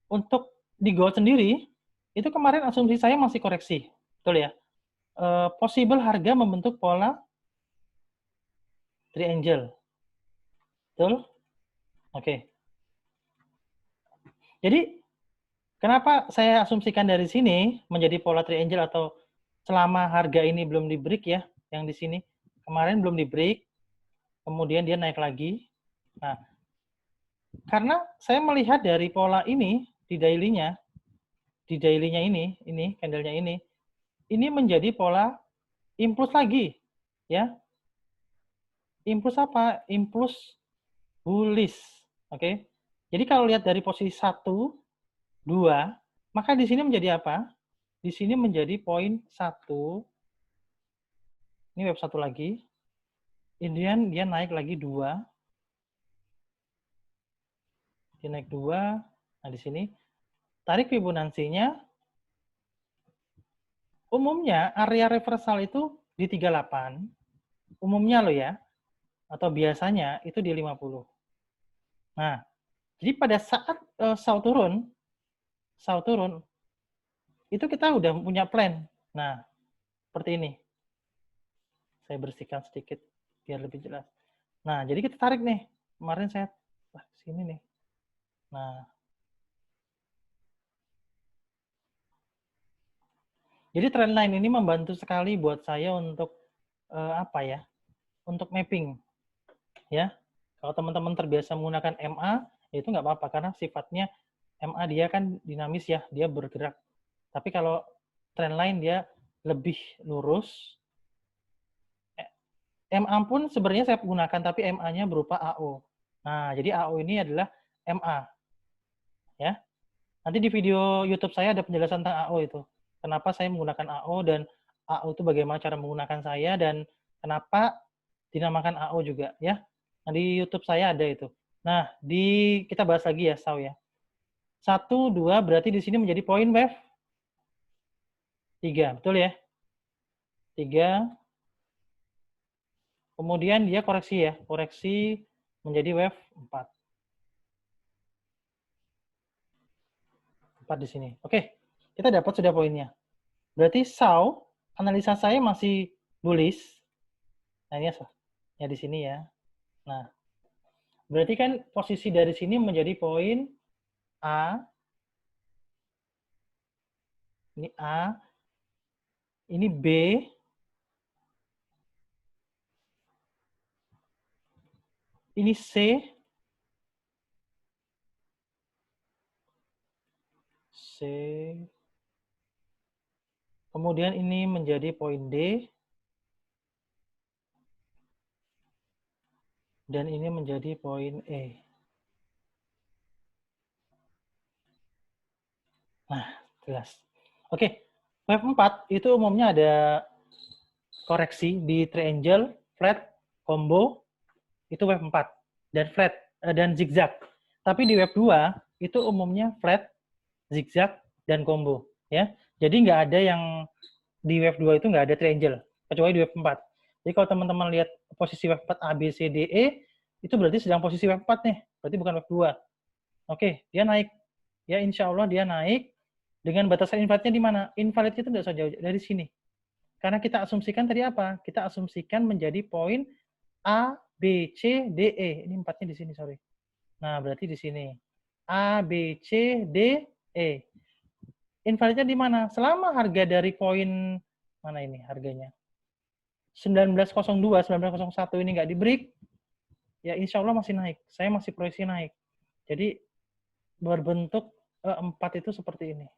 untuk di gold sendiri, itu kemarin asumsi saya masih koreksi. Betul ya? Possible harga membentuk pola triangle. Betul? Oke. Jadi, kenapa saya asumsikan dari sini menjadi pola triangle atau selama harga ini belum di break ya, yang di sini. Kemarin belum di break, kemudian dia naik lagi. Nah, karena saya melihat dari pola ini di daily-nya ini candle-nya ini menjadi pola impuls lagi, ya. Impuls apa? Impuls bullish, oke? Jadi kalau lihat dari posisi 1, 2, maka di sini menjadi apa? Di sini menjadi poin 1. Ini wave 1 lagi. Kemudian dia naik lagi 2. Dia naik 2. Nah, di sini tarik Fibonacci-nya umumnya area reversal itu di 38. Umumnya loh ya. Atau biasanya itu di 50. Nah, jadi pada saat SAU turun, itu kita udah punya plan. Nah, seperti ini. Saya bersihkan sedikit biar lebih jelas. Nah, jadi kita tarik nih. Kemarin saya sini nih. Nah, jadi trendline ini membantu sekali buat saya untuk apa ya? Untuk mapping, ya. Kalau teman-teman terbiasa menggunakan MA, ya itu nggak apa-apa karena sifatnya MA dia kan dinamis ya, dia bergerak. Tapi kalau trendline dia lebih lurus. MA pun sebenarnya saya gunakan, tapi MA-nya berupa AO. Nah, jadi AO ini adalah MA. Ya. Nanti di video YouTube saya ada penjelasan tentang AO itu. Kenapa saya menggunakan AO dan AO itu bagaimana cara menggunakan saya dan kenapa dinamakan AO juga ya. Nah, di YouTube saya ada itu. Nah, kita bahas lagi ya SAU ya. 1, 2 berarti di sini menjadi poin wave 3, betul ya? 3. Kemudian dia koreksi ya, koreksi menjadi wave 4. 4 di sini. Oke, kita dapat sudah poinnya. Berarti SAU, analisa saya masih bullish. Nah, ini ya di sini ya. Nah, berarti kan posisi dari sini menjadi poin A. Ini A. Ini B. Ini C. C. Kemudian ini menjadi poin D. Dan ini menjadi poin E. Nah, jelas. Oke, Wave 4 itu umumnya ada koreksi di triangle, flat, combo, itu wave 4 dan flat dan zigzag. Tapi di wave 2 itu umumnya flat, zigzag dan combo ya. Jadi nggak ada yang di wave 2 itu nggak ada triangle kecuali di wave 4. Jadi kalau teman-teman lihat posisi wave 4 A, B, C, D, E itu berarti sedang posisi wave 4 nih. Berarti bukan wave 2. Oke, dia naik. Ya insya Allah dia naik dengan batasan invalidnya di mana? Invalidnya itu tidak usah jauh dari sini. Karena kita asumsikan tadi apa? Kita asumsikan menjadi poin A, B, C, D, E. Ini 4-nya di sini, sorry. Nah, berarti di sini. A, B, C, D, E. Invalidnya di mana? Selama harga dari poin, mana ini harganya? 1902, 1901 ini nggak di break, ya insya Allah masih naik. Saya masih proyeksi naik. Jadi berbentuk 4 itu seperti ini.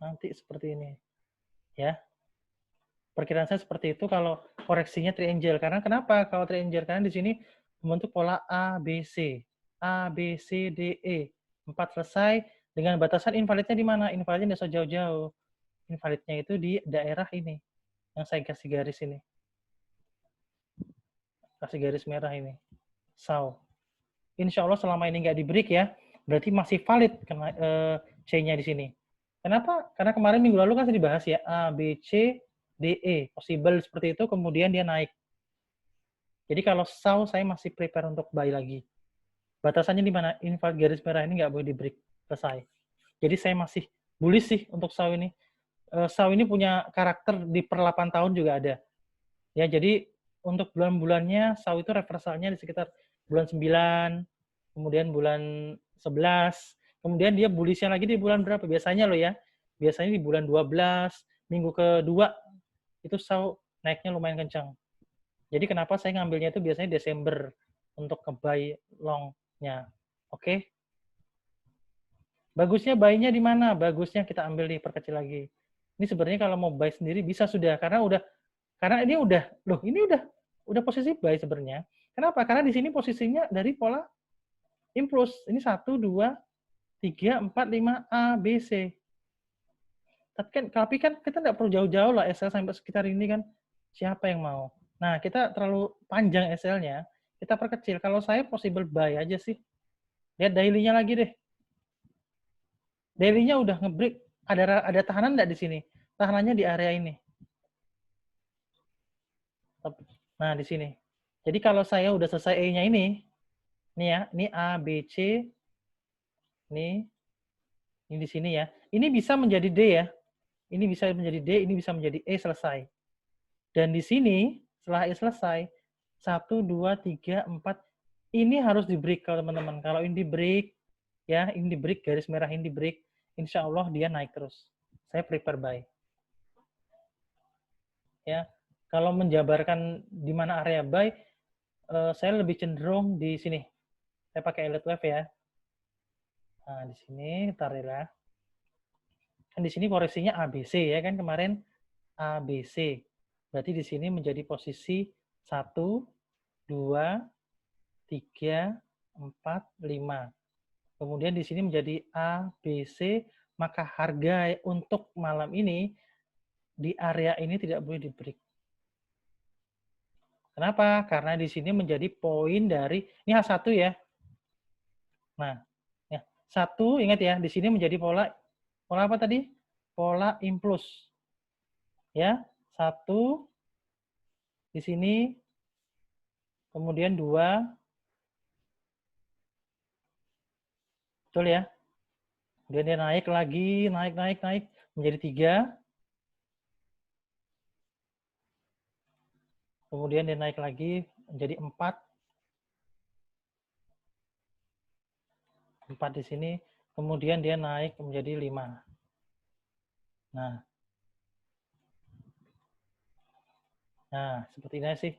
Nanti seperti ini. Ya. Perkiraan saya seperti itu kalau koreksinya triangle. Karena kenapa? Kalau triangle karena di sini membentuk pola A, B, C. A, B, C, D, E. 4 selesai dengan batasan invalidnya di mana? Invalidnya tidak usah jauh-jauh. Invalidnya itu di daerah ini. Yang saya kasih garis ini. Kasih garis merah ini. So. Insya Allah selama ini nggak di break ya, berarti masih valid C-nya di sini. Kenapa? Karena kemarin minggu lalu kan sudah dibahas ya, A, B, C, D, E. Possible seperti itu, kemudian dia naik. Jadi kalau SAW saya masih prepare untuk buy lagi. Batasannya di mana? Invalid garis merah ini nggak boleh di break. Selesai. Jadi saya masih bullish sih untuk SAW ini. SAW ini punya karakter di per 8 tahun juga ada. Ya, jadi untuk bulan-bulannya SAW itu reversalnya di sekitar bulan 9, kemudian bulan 11, kemudian dia bullishnya lagi di bulan berapa? Biasanya loh ya, biasanya di bulan 12, minggu kedua, itu SAW naiknya lumayan kencang. Jadi kenapa saya ngambilnya itu biasanya Desember untuk ke-buy long-nya. Oke? Bagusnya buy-nya di mana? Bagusnya kita ambil nih, perkecil lagi. Ini sebenarnya kalau mau buy sendiri bisa sudah, karena ini udah posisi buy sebenarnya. Kenapa? Karena di sini posisinya dari pola impuls. Ini 1, 2, 3, 4, 5, A, B, C. Tapi kan kita nggak perlu jauh-jauh lah SL sampai sekitar ini kan. Siapa yang mau? Nah, kita terlalu panjang SL-nya. Kita perkecil. Kalau saya possible buy aja sih. Lihat daily-nya lagi deh. Daily-nya udah nge-break. Ada tahanan nggak di sini? Tahanannya di area ini. Nah, di sini. Jadi kalau saya udah selesai E-nya ini ya, ini A, B, C, ini di sini ya. Ini bisa menjadi D ya. Ini bisa menjadi D, ini bisa menjadi E selesai. Dan di sini, setelah E selesai, 1, 2, 3, 4, ini harus di break kalau teman-teman. Kalau ini di break, ya, ini di break, garis merah ini di break, insya Allah dia naik terus. Saya prepare buy. Ya, kalau menjabarkan di mana area buy, saya lebih cenderung di sini. Saya pakai Elliott Wave ya. Nah, di sini, ntar ya. Kan di sini koreksinya ABC ya kan kemarin ABC. Berarti di sini menjadi posisi 1, 2, 3, 4, 5. Kemudian di sini menjadi ABC, maka harga untuk malam ini di area ini tidak boleh di break. Kenapa? Karena di sini menjadi poin dari, ini H1 ya. Nah, ya, 1 ingat ya, di sini menjadi pola apa tadi? Pola impuls. Ya, 1 di sini, kemudian 2, betul ya. Kemudian dia naik lagi, naik, menjadi 3. Kemudian dia naik lagi menjadi 4. 4 di sini, kemudian dia naik menjadi 5. Nah, seperti ini sih.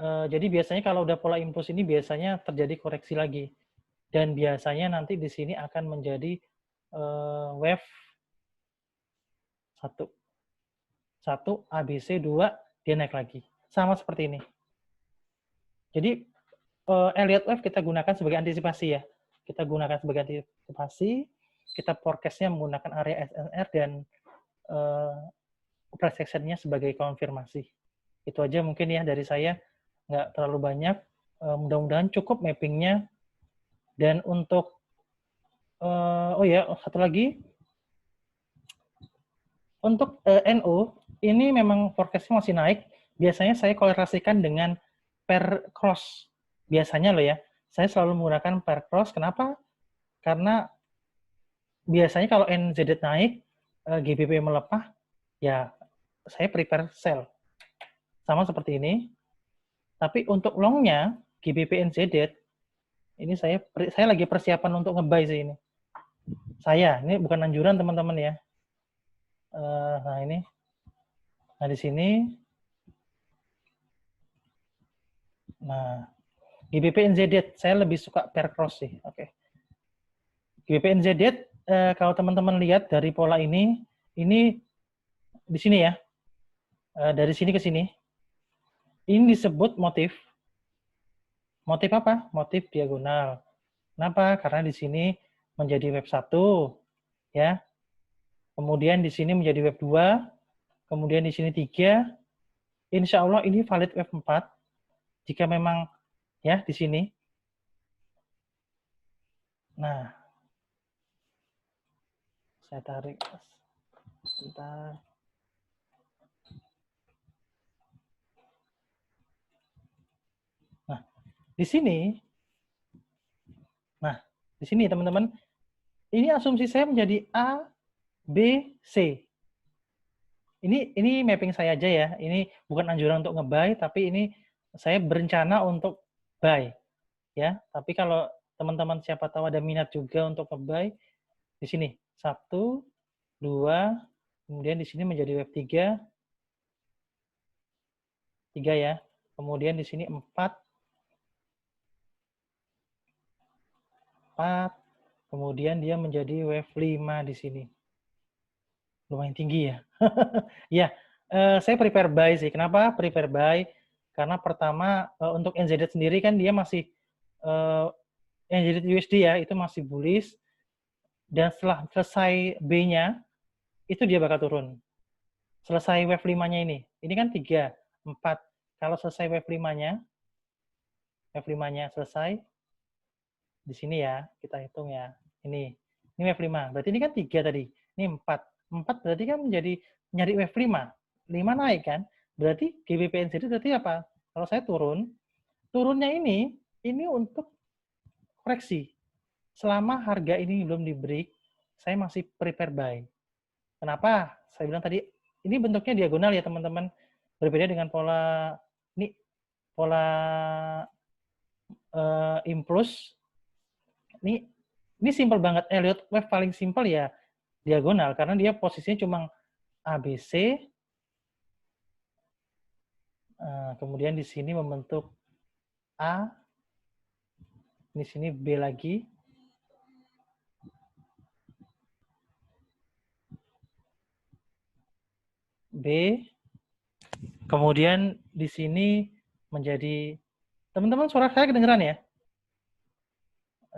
Jadi biasanya kalau udah pola impuls ini biasanya terjadi koreksi lagi. Dan biasanya nanti di sini akan menjadi wave 1. 1, ABC, 2, dia naik lagi. Sama seperti ini. Jadi Elliott Wave kita gunakan sebagai antisipasi ya. Kita gunakan sebagai antisipasi. kita forecast-nya menggunakan area SNR dan price action-nya sebagai konfirmasi. Itu aja mungkin ya dari saya, nggak terlalu banyak. Mudah-mudahan cukup mapping-nya. Dan untuk, oh ya, satu lagi, untuk NO, ini memang forecast-nya masih naik. Biasanya saya korelasikan dengan pair cross. Biasanya loh ya, saya selalu menggunakan pair cross. Kenapa? Karena biasanya kalau NZD naik, GBP melepah, ya saya prepare sell. Sama seperti ini. Tapi untuk long-nya, GBP NZD, ini saya lagi persiapan untuk nge-buy sih ini. Ini bukan anjuran teman-teman ya. Nah ini. Nah di sini. Nah, GBP NZD, saya lebih suka pair cross sih. Oke. GBP NZD, kalau teman-teman lihat dari pola ini di sini ya. Dari sini ke sini. Ini disebut motif. Motif apa? Motif diagonal. Kenapa? Karena di sini menjadi web 1, ya. Kemudian di sini menjadi web 2, kemudian di sini 3. Insya Allah ini valid web 4. Jika memang ya di sini. Nah, saya tarik. Sebentar. Nah, di sini. Nah, di sini teman-teman. Ini asumsi saya menjadi A, B, C. Ini mapping saya aja ya. Ini bukan anjuran untuk nge-buy, tapi ini saya berencana untuk buy. Ya, tapi kalau teman-teman siapa tahu ada minat juga untuk nge-buy, di sini 1, 2, kemudian di sini menjadi web 3 ya. Kemudian di sini 4, kemudian dia menjadi wave 5 di sini. Lumayan tinggi ya. Ya, saya prepare buy sih. Kenapa prepare buy? Karena pertama untuk NZD sendiri kan dia masih NZD USD ya, itu masih bullish. Dan setelah selesai B-nya, itu dia bakal turun. Selesai wave 5-nya ini. Ini kan 3, 4. Kalau selesai wave 5-nya selesai, di sini ya, kita hitung ya. Ini wave 5. Berarti ini kan 3 tadi. Ini 4. 4 berarti kan menjadi nyari wave 5. 5 naik kan? Berarti GBP NZD berarti apa? Kalau saya turunnya ini untuk koreksi. Selama harga ini belum di break, saya masih prepare buy. Kenapa? Saya bilang tadi, ini bentuknya diagonal ya teman-teman. Berbeda dengan pola, ini pola impulse. Ini simple banget. Elliott wave paling simple ya diagonal, karena dia posisinya cuma ABC. Kemudian di sini membentuk A. Di sini B lagi. B. Kemudian di sini menjadi, teman-teman suara saya kedengeran ya?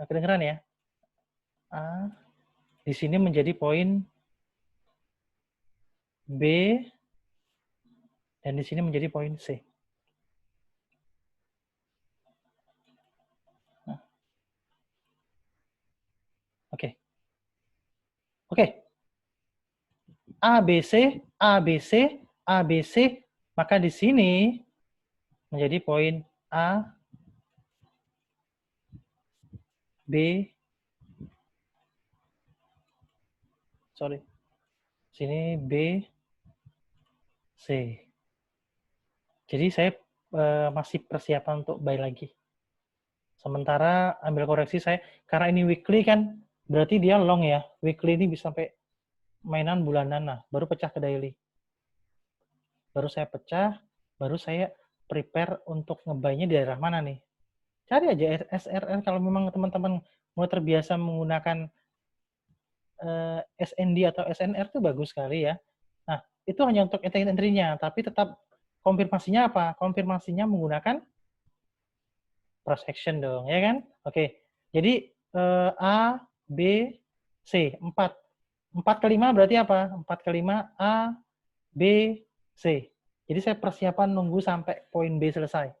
Kedengeran ya? A. Di sini menjadi poin B. Dan di sini menjadi poin C. Nah. Oke. ABC, ABC, ABC, maka di sini menjadi poin A, B, sini B, C. Jadi saya masih persiapan untuk buy lagi. Sementara ambil koreksi saya, karena ini weekly kan, berarti dia long ya. Weekly ini bisa sampai mainan bulanan, nah baru pecah ke daily. Baru saya pecah, baru saya prepare untuk ngebuy-nya di daerah mana nih. Cari aja SRR kalau memang teman-teman mulai terbiasa menggunakan SND atau SNR itu bagus sekali ya. Nah, itu hanya untuk entry-nya, tapi tetap konfirmasinya apa? Konfirmasinya menggunakan price action dong, ya kan? Oke. Jadi A, B, C, 4. 4 ke 5 berarti apa? 4 ke 5 A, B, C. Jadi saya persiapan nunggu sampai poin B selesai.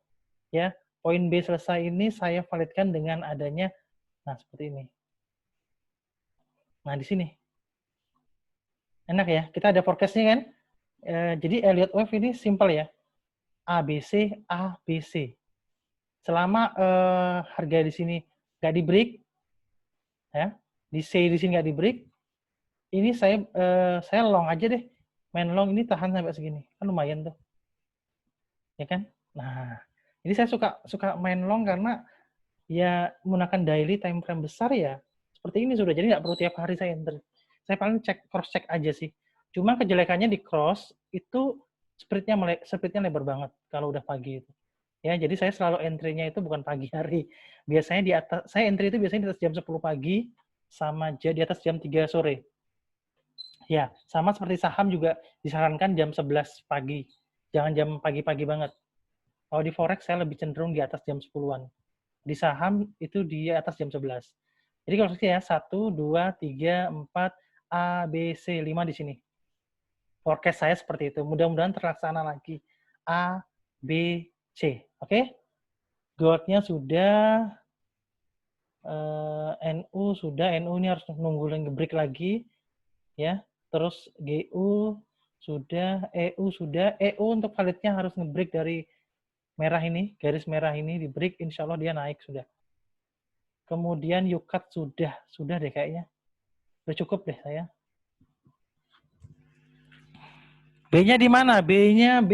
Ya, poin B selesai ini saya validkan dengan adanya, nah seperti ini. Nah di sini. Enak ya, kita ada forecast-nya kan? Jadi Elliott Wave ini simple ya. ABC, ABC. Selama harga di sini nggak di break, ya, di C di sini nggak di break, ini saya long aja deh. Main long ini tahan sampai segini, kan lumayan tuh, ya kan? Nah, ini saya suka main long karena ya menggunakan daily time frame besar ya. Seperti ini sudah, jadi nggak perlu tiap hari saya enter. Saya paling cross check aja sih. Cuma kejelekannya di cross itu spreadnya lebar banget kalau udah pagi itu. Ya, jadi saya selalu entry-nya itu bukan pagi hari. Biasanya di atas, saya entry itu biasanya di atas jam 10 pagi sama di atas jam 3 sore. Ya, sama seperti saham juga disarankan jam 11 pagi. Jangan jam pagi-pagi banget. Kalau di forex saya lebih cenderung di atas jam 10-an. Di saham itu di atas jam 11. Jadi kalau saya 1, 2, 3, 4, A, B, C, 5 di sini. Forecast saya seperti itu. Mudah-mudahan terlaksana lagi. A, B, C. Oke? Goldnya sudah, NU sudah, NU ini harus nunggu break lagi. Ya, terus GU sudah, EU sudah. EU untuk validnya harus ngebreak dari merah ini, garis merah ini di break, insya Allah dia naik sudah. Kemudian Yukat sudah deh kayaknya. Udah cukup deh saya. B-nya di mana? B-nya.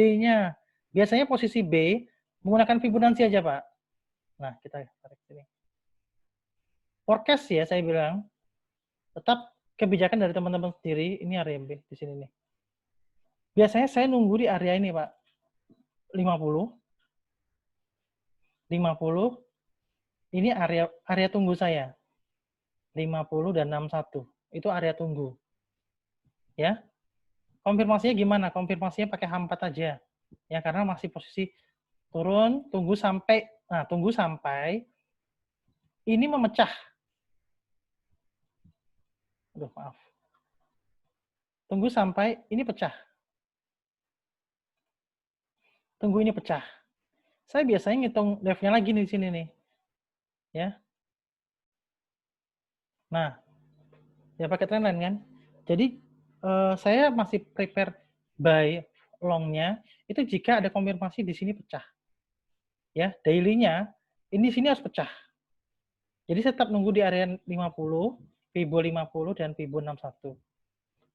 Biasanya posisi B menggunakan Fibonacci aja, Pak. Nah, kita tarik sini. Forecast ya, saya bilang. Tetap kebijakan dari teman-teman sendiri. Ini area B di sini nih. Biasanya saya nunggu di area ini, Pak. 50. Ini area tunggu saya. 50 dan 61. Itu area tunggu. Ya. Konfirmasinya gimana? Konfirmasinya pakai H4 aja. Ya, karena masih posisi turun, tunggu sampai ini memecah. Aduh, maaf. Tunggu sampai ini pecah. Tunggu ini pecah. Saya biasanya ngitung levelnya lagi nih di sini nih. Ya. Nah, ya pakai trendline kan. Jadi saya masih prepare buy long-nya itu jika ada konfirmasi di sini pecah. Ya, daily-nya ini di sini harus pecah. Jadi saya tetap nunggu di area 50, Fibo 50 dan Fibo 61.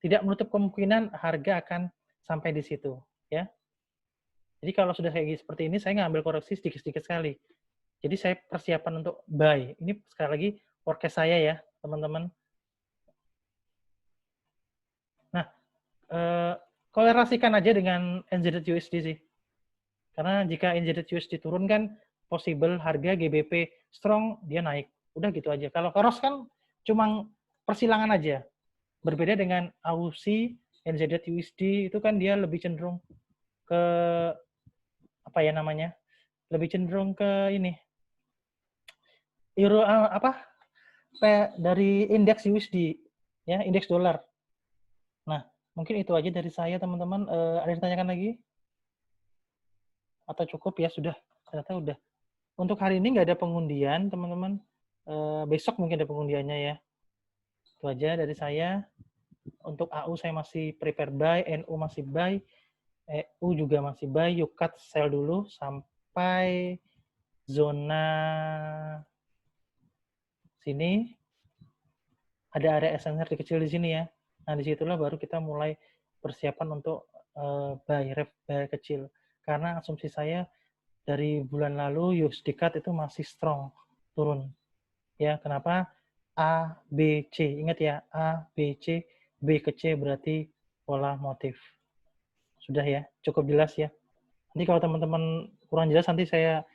Tidak menutup kemungkinan harga akan sampai di situ, ya. Jadi kalau sudah kayak seperti ini, saya ngambil koreksi sedikit-sedikit sekali. Jadi saya persiapan untuk buy. Ini sekali lagi forecast saya ya, teman-teman. Nah, kolerasikan aja dengan NZD-USD sih. Karena jika NZD-USD turun kan, possible harga GBP strong, dia naik. Udah gitu aja. Kalau cross kan cuma persilangan aja. Berbeda dengan AUC, NZD-USD, itu kan dia lebih cenderung ke apa ya namanya, lebih cenderung ke ini euro dari indeks USD ya, indeks dolar. Nah, mungkin itu aja dari saya teman-teman. Ada yang ditanyakan lagi atau cukup ya? Sudah, ternyata udah. Untuk hari ini nggak ada pengundian teman-teman. Besok mungkin ada pengundiannya ya. Itu aja dari saya. Untuk AU saya masih prepare buy, NU masih buy, EU juga masih buy, Yukat sell dulu sampai zona sini. Ada area SNR kecil di sini ya. Nah, disitulah baru kita mulai persiapan untuk buy kecil. Karena asumsi saya dari bulan lalu USD CAD itu masih strong turun. Ya, kenapa? A, B, C. Ingat ya, A, B, C. B ke C berarti pola motif. Sudah ya, cukup jelas ya. Nanti kalau teman-teman kurang jelas nanti saya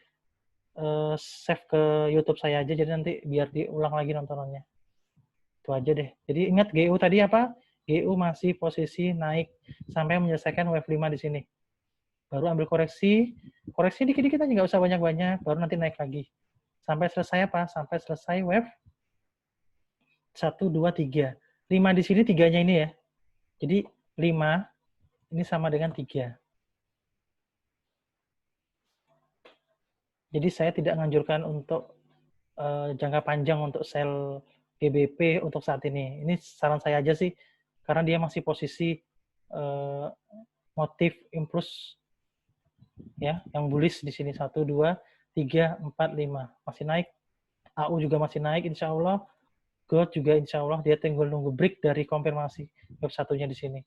save ke YouTube saya aja, jadi nanti biar diulang lagi nontonannya. Itu aja deh. Jadi ingat GU tadi apa? GU masih posisi naik sampai menyelesaikan wave 5 di sini. Baru ambil koreksi dikit-dikit aja, nggak usah banyak-banyak, baru nanti naik lagi. Sampai selesai apa? Sampai selesai wave 1, 2, 3. 5 di sini, 3-nya ini ya. Jadi 5 ini sama dengan 3. Jadi saya tidak menganjurkan untuk jangka panjang untuk sell GBP untuk saat ini. Ini saran saya aja sih, karena dia masih posisi motif impuls ya, yang bullish di sini 1, 2, 3, 4, 5 masih naik. AU juga masih naik, insya Allah. Gold juga insya Allah dia tinggal nunggu break dari konfirmasi web satunya di sini.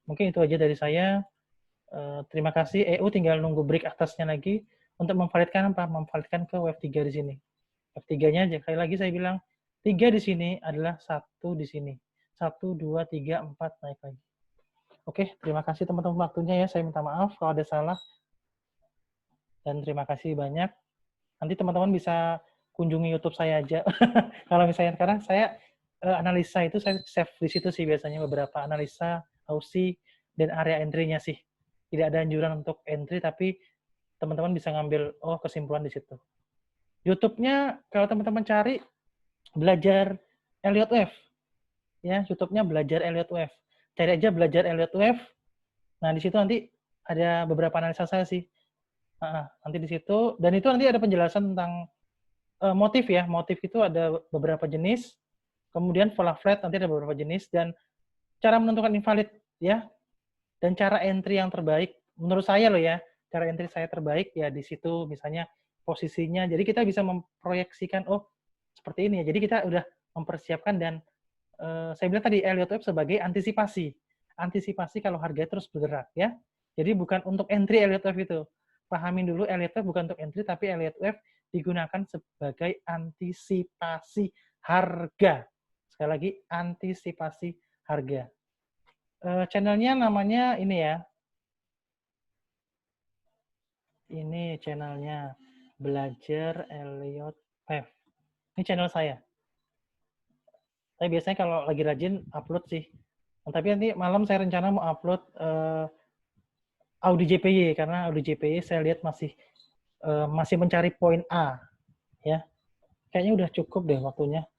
Mungkin itu aja dari saya. Terima kasih. EU tinggal nunggu break atasnya lagi untuk memvalidkan apa? Memvalidkan ke web 3 di sini. Web 3-nya sekali lagi saya bilang 3 di sini adalah 1 di sini. 1, 2, 3, 4 naik lagi. Oke, terima kasih teman-teman waktunya ya. Saya minta maaf kalau ada salah. Dan terima kasih banyak. Nanti teman-teman bisa kunjungi YouTube saya aja. Kalau misalnya sekarang saya analisa itu saya save di situ sih biasanya beberapa analisa, Aussie, dan area entry-nya sih. Tidak ada anjuran untuk entry, tapi teman-teman bisa ngambil kesimpulan di situ. YouTube-nya kalau teman-teman cari belajar Elliott Wave, ya YouTube-nya belajar Elliott Wave. Cari aja belajar Elliott Wave. Nah di situ nanti ada beberapa analisa saya sih. Nanti di situ, dan itu nanti ada penjelasan tentang motif ya. Motif itu ada beberapa jenis. Kemudian pola flat nanti ada beberapa jenis, dan cara menentukan invalid ya, dan cara entry yang terbaik menurut saya loh ya, cara entry saya terbaik ya di situ misalnya posisinya. Jadi kita bisa memproyeksikan seperti ini ya. Jadi kita udah mempersiapkan, dan saya bilang tadi Elliott Wave sebagai antisipasi. Antisipasi kalau harganya terus bergerak ya. Jadi bukan untuk entry Elliott Wave itu. Pahamin dulu Elliott Wave bukan untuk entry, tapi Elliott Wave digunakan sebagai antisipasi harga. Sekali lagi, antisipasi harga. Channelnya namanya ini ya. Ini channelnya Belajar Elliott Wave. Ini channel saya. Saya biasanya kalau lagi rajin upload sih. Tapi nanti malam saya rencana mau upload Audi JPY, karena Audi JPY saya lihat masih mencari poin A. Ya, kayaknya udah cukup deh waktunya.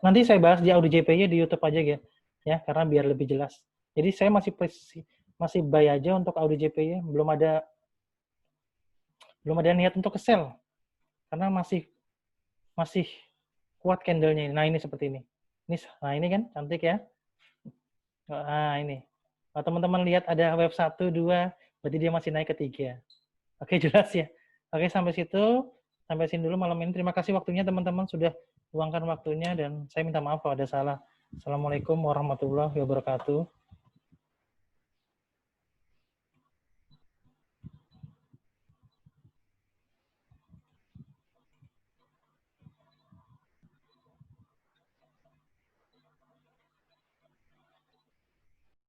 Nanti saya bahas di Audi JPY di YouTube aja ya, karena biar lebih jelas. Jadi saya masih buy aja untuk Audi JPY, belum ada niat untuk sell karena masih kuat candle-nya. Nah ini seperti ini. Nah ini kan cantik ya. Nah ini. Nah, teman-teman lihat ada wave 1, 2, berarti dia masih naik ke 3. Oke, jelas ya. Oke, sampai sini dulu malam ini. Terima kasih waktunya teman-teman sudah luangkan waktunya, dan saya minta maaf kalau ada salah. Assalamualaikum warahmatullahi wabarakatuh.